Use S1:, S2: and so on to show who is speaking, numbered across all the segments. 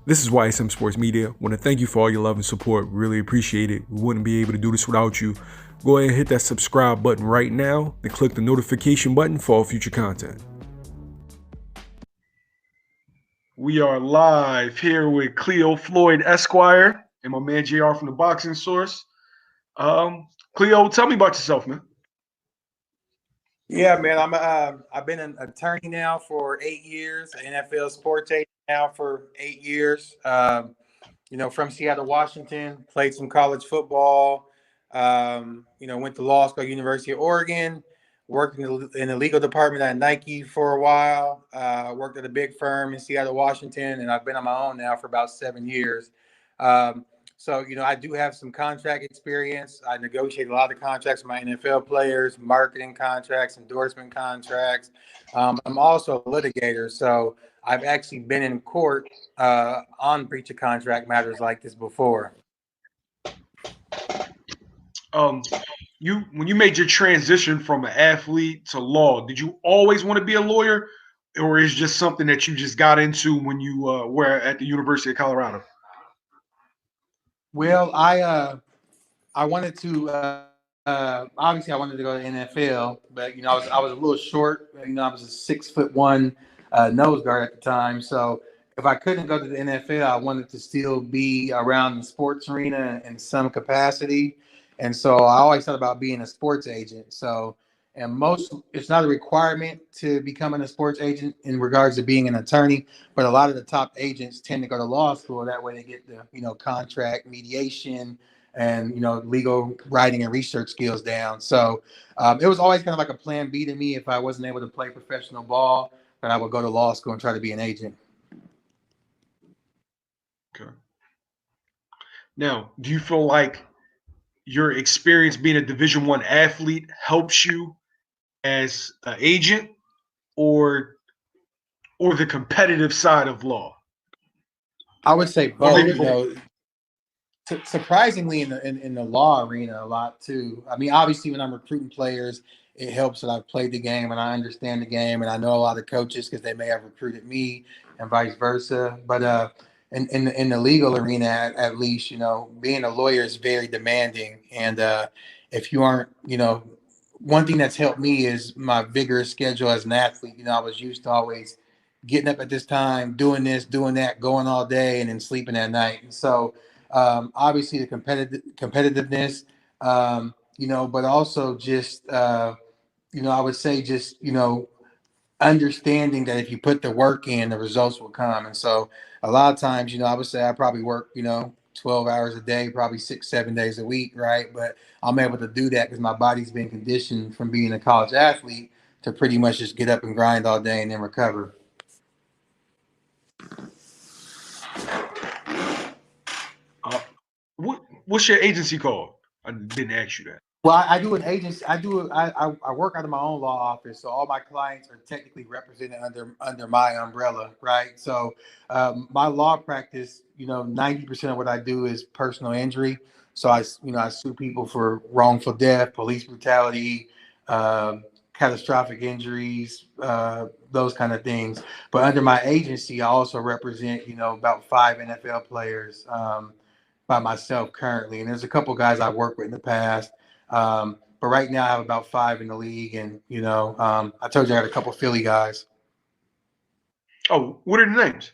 S1: This is YSM Sports Media. Want to thank you for all your love and support. Really appreciate it. We wouldn't be able to do this without you. Go ahead and hit that subscribe button right now and click the notification button for all future content.
S2: We are live here with Cleo Floyd, Esquire, and my man JR from the Boxing Source. Cleo, tell me about yourself, man.
S3: Yeah, man. I've been an attorney now for 8 years, an NFL sports agent now for 8 years. From Seattle, Washington, played some college football. Went to law school at University of Oregon, worked in the legal department at Nike for a while. Worked at a big firm in Seattle, Washington, and I've been on my own now for about 7 years. I do have some contract experience. I negotiate a lot of contracts with my NFL players, marketing contracts, endorsement contracts. I'm also a litigator, so I've actually been in court on breach of contract matters like this before.
S2: When you made your transition from an athlete to law, did you always want to be a lawyer, or is it just something that you just got into when you were at the University of Colorado?
S3: Well, I wanted to obviously I wanted to go to the NFL, but I was a little short. I was a 6'1" nose guard at the time. So if I couldn't go to the NFL, I wanted to still be around the sports arena in some capacity. And so I always thought about being a sports agent. It's not a requirement to becoming a sports agent in regards to being an attorney, but a lot of the top agents tend to go to law school. That way they get the, contract mediation and, legal writing and research skills down. So it was always kind of like a plan B to me. If I wasn't able to play professional ball, then I would go to law school and try to be an agent.
S2: Okay. Now, do you feel like your experience being a Division I athlete helps you as an agent, or the competitive side of law?
S3: I would say both. Surprisingly, in the law arena, a lot too. I mean, obviously, when I'm recruiting players, it helps that I've played the game and I understand the game, and I know a lot of coaches because they may have recruited me, and vice versa. But in the legal arena, at least, being a lawyer is very demanding, and if you aren't, one thing that's helped me is my vigorous schedule as an athlete. I was used to always getting up at this time, doing this, doing that, going all day, and then sleeping at night, and so. Obviously the competitiveness, but also just, I would say just, understanding that if you put the work in, the results will come. And so a lot of times, I would say I probably work, 12 hours a day, probably 6-7 days a week. Right. But I'm able to do that because my body's been conditioned from being a college athlete to pretty much just get up and grind all day and then recover.
S2: What's your agency called? I didn't ask you that.
S3: Well, I do an agency. I work out of my own law office, so all my clients are technically represented under my umbrella, right? So my law practice, 90% of what I do is personal injury. So I sue people for wrongful death, police brutality, catastrophic injuries, those kind of things. But under my agency, I also represent, about 5 NFL players. By myself currently, and there's a couple guys I've worked with in the past, but right now I have about 5 in the league, and I told you I had a couple Philly guys.
S2: Oh, what are the names?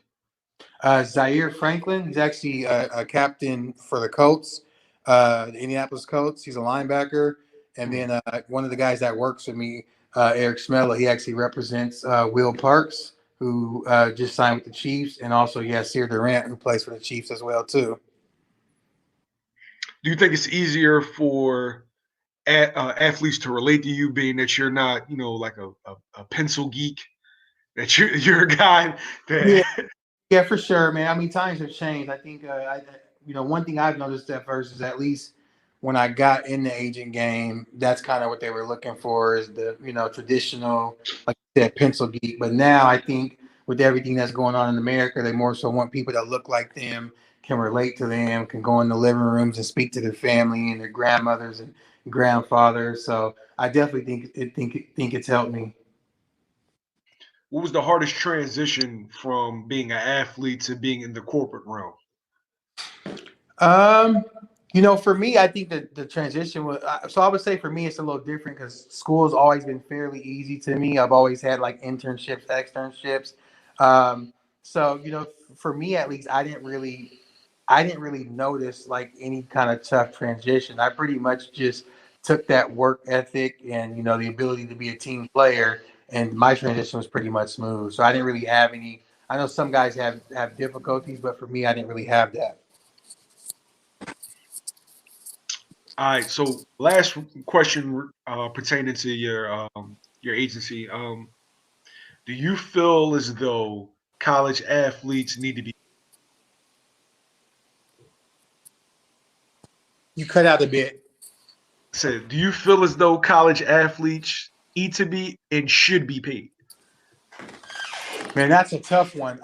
S3: Zaire Franklin, he's actually a captain for the Colts, the Indianapolis Colts. He's a linebacker, and then one of the guys that works with me, Eric Smella, he actually represents Will Parks, who just signed with the Chiefs, and also Yasir Durant, who plays for the Chiefs as well too.
S2: Do you think it's easier for athletes to relate to you, being that you're not, like a pencil geek, that you're a guy that...
S3: Yeah, for sure, man. I mean, times have changed. I think, one thing I've noticed at first is at least when I got in the agent game, that's kind of what they were looking for, is the, traditional, like you said, pencil geek. But now I think with everything that's going on in America, they more so want people that look like them, can relate to them, can go in the living rooms and speak to their family and their grandmothers and grandfathers. So I definitely think it's helped me.
S2: what was the hardest transition from being an athlete to being in the corporate realm?
S3: For me, I think that the transition was so I would say for me it's a little different because school has always been fairly easy to me. I've always had like internships, externships. So for me at least, I didn't really notice like any kind of tough transition. I pretty much just took that work ethic and the ability to be a team player, and my transition was pretty much smooth. So I didn't really have any. I know some guys have difficulties, but for me, I didn't really have that.
S2: All right. So last question pertaining to your agency. Do you feel as though college athletes need to be
S3: You cut out a bit.
S2: said? Do you feel as though college athletes need to be and should be paid?
S3: Man, that's a tough one.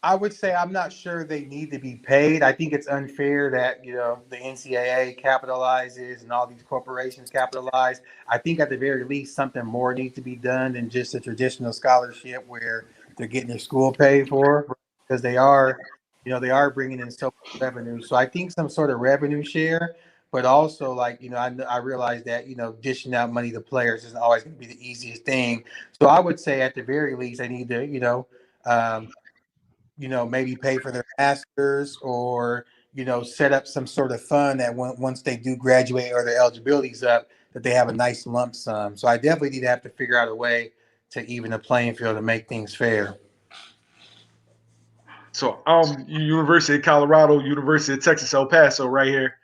S3: I would say I'm not sure they need to be paid. I think it's unfair that the NCAA capitalizes and all these corporations capitalize. I think at the very least something more needs to be done than just a traditional scholarship where they're getting their school paid for, because they are bringing in so much revenue. So I think some sort of revenue share, but also like I realize that dishing out money to players isn't always going to be the easiest thing. So I would say at the very least they need to um, maybe pay for their masters, or set up some sort of fund that once they do graduate or their eligibility's up, that they have a nice lump sum. So I definitely need to have to figure out a way to even the playing field to make things fair.
S2: So University of Colorado, University of Texas, El Paso, right here.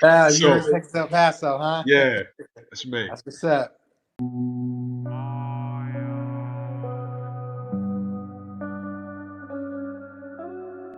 S3: You're
S2: So
S3: in Texas El Paso, huh?
S2: yeah, that's me.
S3: That's what's up.